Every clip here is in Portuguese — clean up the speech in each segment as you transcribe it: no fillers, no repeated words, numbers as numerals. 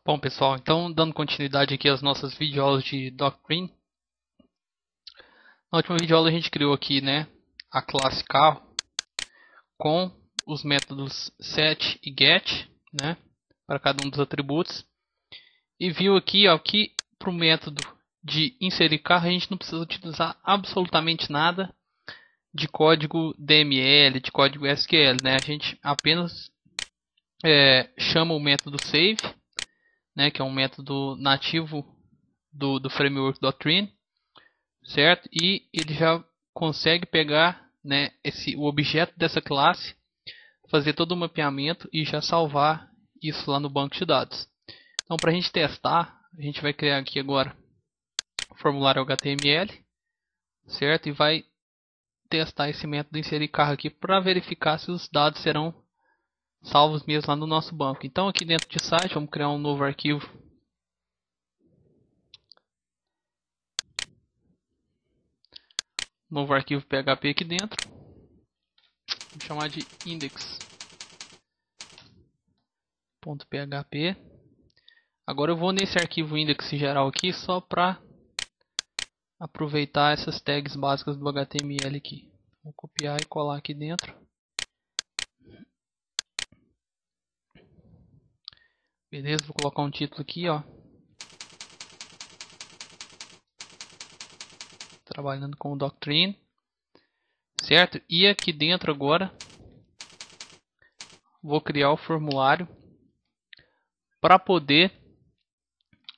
Bom, pessoal, então dando continuidade aqui às nossas videoaulas de Doctrine. Na última videoaula a gente criou aqui, a classe carro com os métodos set e get, para cada um dos atributos. E viu aqui, ó, que para o método de inserir carro a gente não precisa utilizar absolutamente nada de código DML, de código SQL, A gente apenas chama o método save, que é um método nativo do framework Doctrine, certo? E ele já consegue pegar, o objeto dessa classe, fazer todo o mapeamento e já salvar isso lá no banco de dados. Então, para a gente testar, a gente vai criar aqui agora o formulário HTML, certo? E vai testar esse método inserir carro aqui para verificar se os dados serão salvos mesmo lá no nosso banco. Então, aqui dentro de site, vamos criar um novo arquivo. Novo arquivo PHP aqui dentro. Vou chamar de index.php. Agora eu vou nesse arquivo index geral aqui só para aproveitar essas tags básicas do HTML aqui. Vou copiar e colar aqui dentro. Beleza, vou colocar um título aqui, ó. Trabalhando com o Doctrine, certo? E aqui dentro agora vou criar o formulário para poder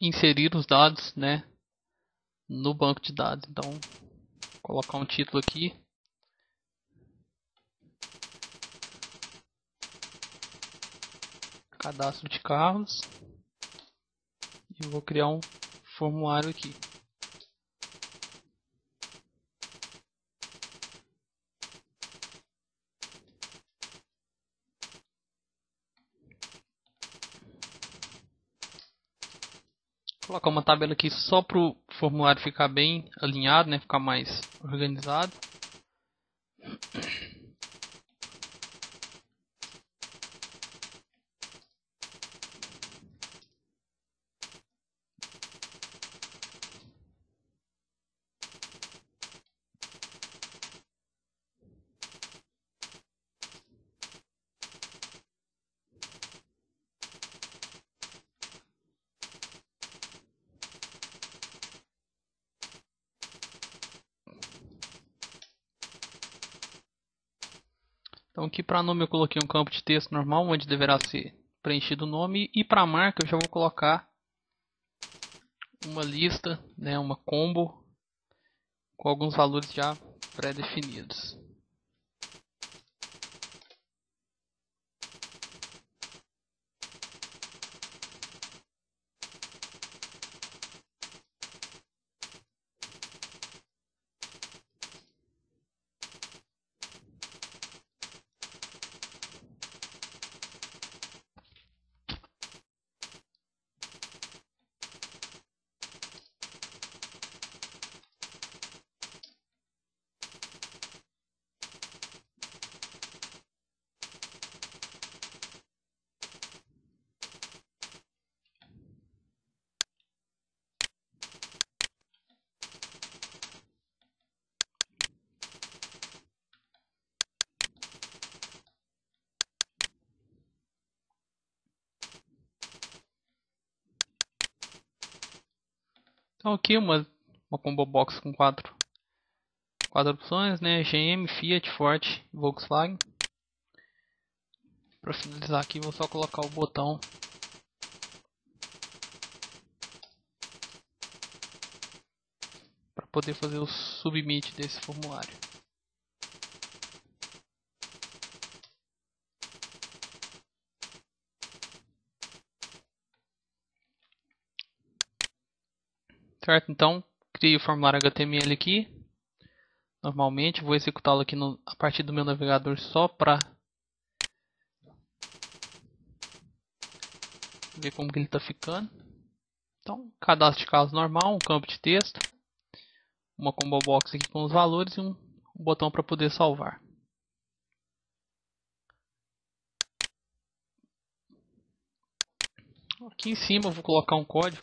inserir os dados, no banco de dados. Então, vou colocar um título aqui. Cadastro de carros. E vou criar um formulário aqui. Vou colocar uma tabela aqui só para o formulário ficar bem alinhado, ficar mais organizado. Então aqui para nome eu coloquei um campo de texto normal, onde deverá ser preenchido o nome. E para marca eu já vou colocar uma lista, uma combo com alguns valores já pré-definidos. Então aqui uma combo box com quatro opções, GM, Fiat, Ford e Volkswagen. Para finalizar aqui vou só colocar o botão para poder fazer o submit desse formulário. Certo, então criei o formulário HTML aqui. Normalmente vou executá-lo aqui a partir do meu navegador só para ver como que ele está ficando. Então, cadastro de carros normal, um campo de texto, uma combo box aqui com os valores e um botão para poder salvar. Aqui em cima eu vou colocar um código.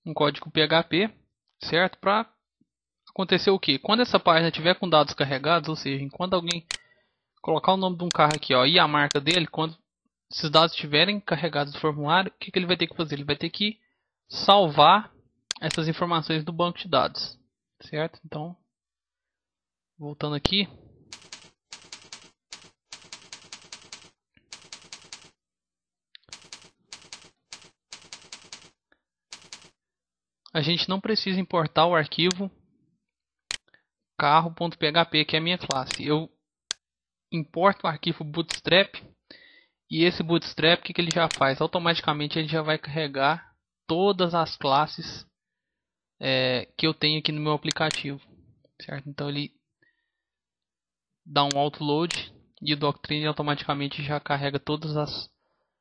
Um código PHP, certo? Para acontecer o que? Quando essa página tiver com dados carregados, ou seja, quando alguém colocar o nome de um carro aqui, ó, e a marca dele, quando esses dados estiverem carregados no formulário, o que ele vai ter que fazer? Ele vai ter que salvar essas informações do banco de dados, certo? Então, voltando aqui, a gente não precisa importar o arquivo carro.php, que é a minha classe. Eu importo o arquivo Bootstrap, e esse Bootstrap, o que ele já faz? Automaticamente ele já vai carregar todas as classes que eu tenho aqui no meu aplicativo, certo? Então ele dá um autoload e o Doctrine automaticamente já carrega todas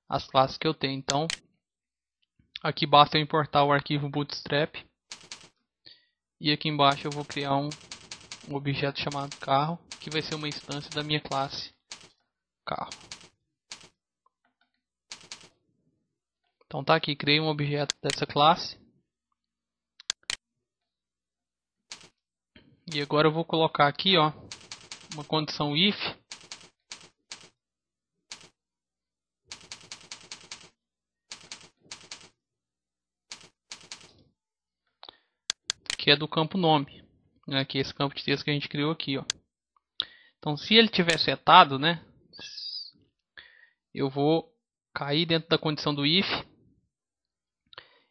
as classes que eu tenho. Então aqui basta eu importar o arquivo Bootstrap, e aqui embaixo eu vou criar um objeto chamado carro, que vai ser uma instância da minha classe carro. Então tá aqui, criei um objeto dessa classe. E agora eu vou colocar aqui, ó, uma condição if, que é do campo nome, né, que é esse campo de texto que a gente criou aqui, ó. Então se ele tiver setado, né, eu vou cair dentro da condição do if.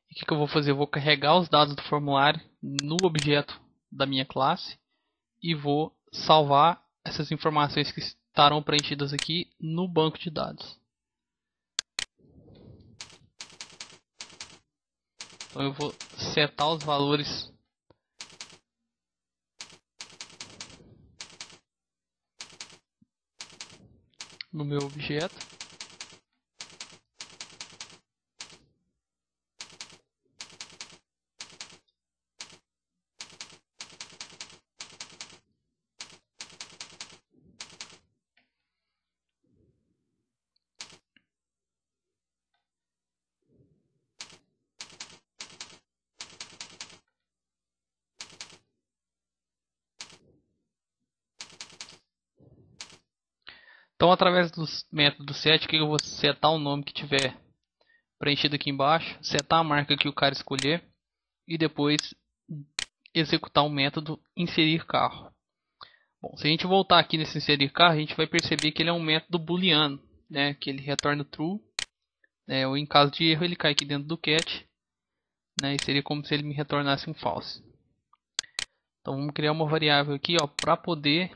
E o que eu vou fazer? Eu vou carregar os dados do formulário no objeto da minha classe e vou salvar essas informações que estarão preenchidas aqui no banco de dados. Então eu vou setar os valores no meu objeto. Então, através dos métodos set, que eu vou setar o nome que tiver preenchido aqui embaixo, setar a marca que o cara escolher e depois executar o método inserir carro. Bom, se a gente voltar aqui nesse inserir carro, a gente vai perceber que ele é um método booleano, né, que ele retorna true, né, ou em caso de erro ele cai aqui dentro do catch, né, e seria como se ele me retornasse um false. Então vamos criar uma variável aqui, ó, para poder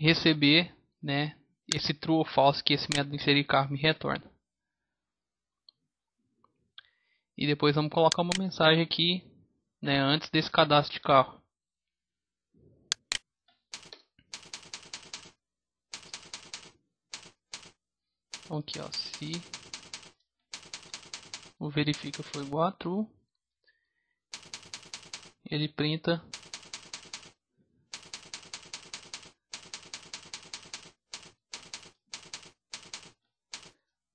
receber, né, esse true ou false que esse método inserir carro me retorna. E depois vamos colocar uma mensagem aqui, né, antes desse cadastro de carro. Então aqui, ó, se o verifica for igual a true, ele printa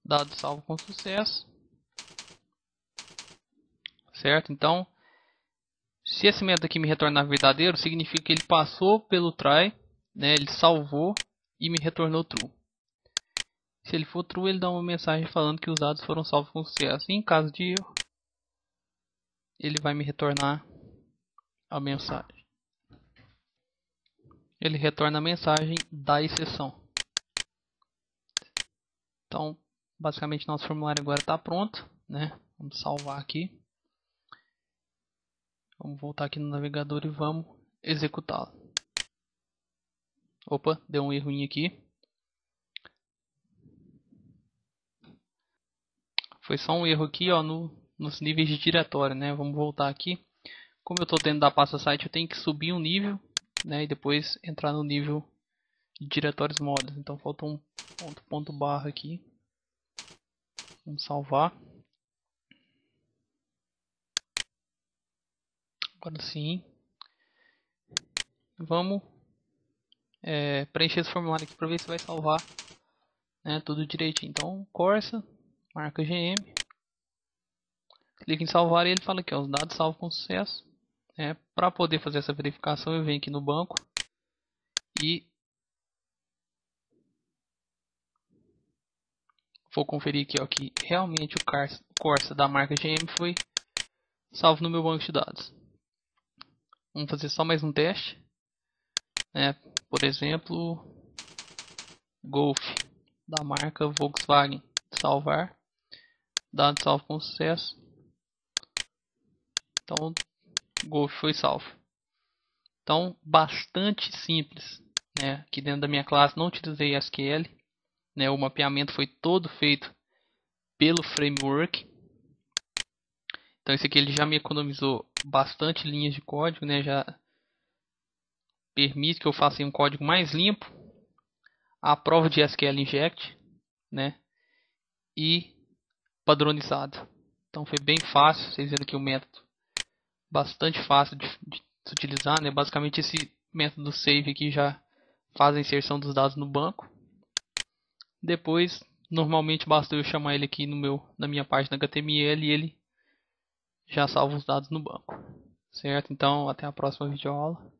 dado salvo com sucesso, certo? Então, se esse método aqui me retornar verdadeiro, significa que ele passou pelo try, né? Ele salvou e me retornou true. Se ele for true, ele dá uma mensagem falando que os dados foram salvos com sucesso. E em caso de erro, ele vai me retornar a mensagem. Ele retorna a mensagem da exceção. Então, basicamente, nosso formulário agora está pronto, né? Vamos salvar aqui. Vamos voltar aqui no navegador e vamos executá-lo. Opa, deu um errinho aqui. Foi só um erro aqui, ó, nos níveis de diretório, né? Vamos voltar aqui. Como eu estou dentro da pasta site, eu tenho que subir um nível, né? E depois entrar no nível de diretórios modas. Então falta um ponto barra aqui. Vamos salvar. Agora sim. Vamos preencher esse formulário aqui para ver se vai salvar, né, tudo direitinho. Então, Corsa, marca GM, clica em salvar e ele fala aqui, ó, os dados salvos com sucesso. Para poder fazer essa verificação, eu venho aqui no banco e vou conferir aqui, ó, que realmente o Corsa da marca GM foi salvo no meu banco de dados. Vamos fazer só mais um teste. Por exemplo, Golf da marca Volkswagen. Salvar. Dado salvo com sucesso. Então, Golf foi salvo. Então, bastante simples. Aqui dentro da minha classe não utilizei SQL. O mapeamento foi todo feito pelo framework. Então, esse aqui ele já me economizou bastante linhas de código, já permite que eu faça um código mais limpo. A prova de SQL Inject, e padronizado. Então foi bem fácil, vocês vendo aqui o método bastante fácil de se utilizar, Basicamente esse método save aqui já faz a inserção dos dados no banco. Depois, normalmente basta eu chamar ele aqui na minha página HTML e ele já salva os dados no banco. Certo? Então, até a próxima videoaula.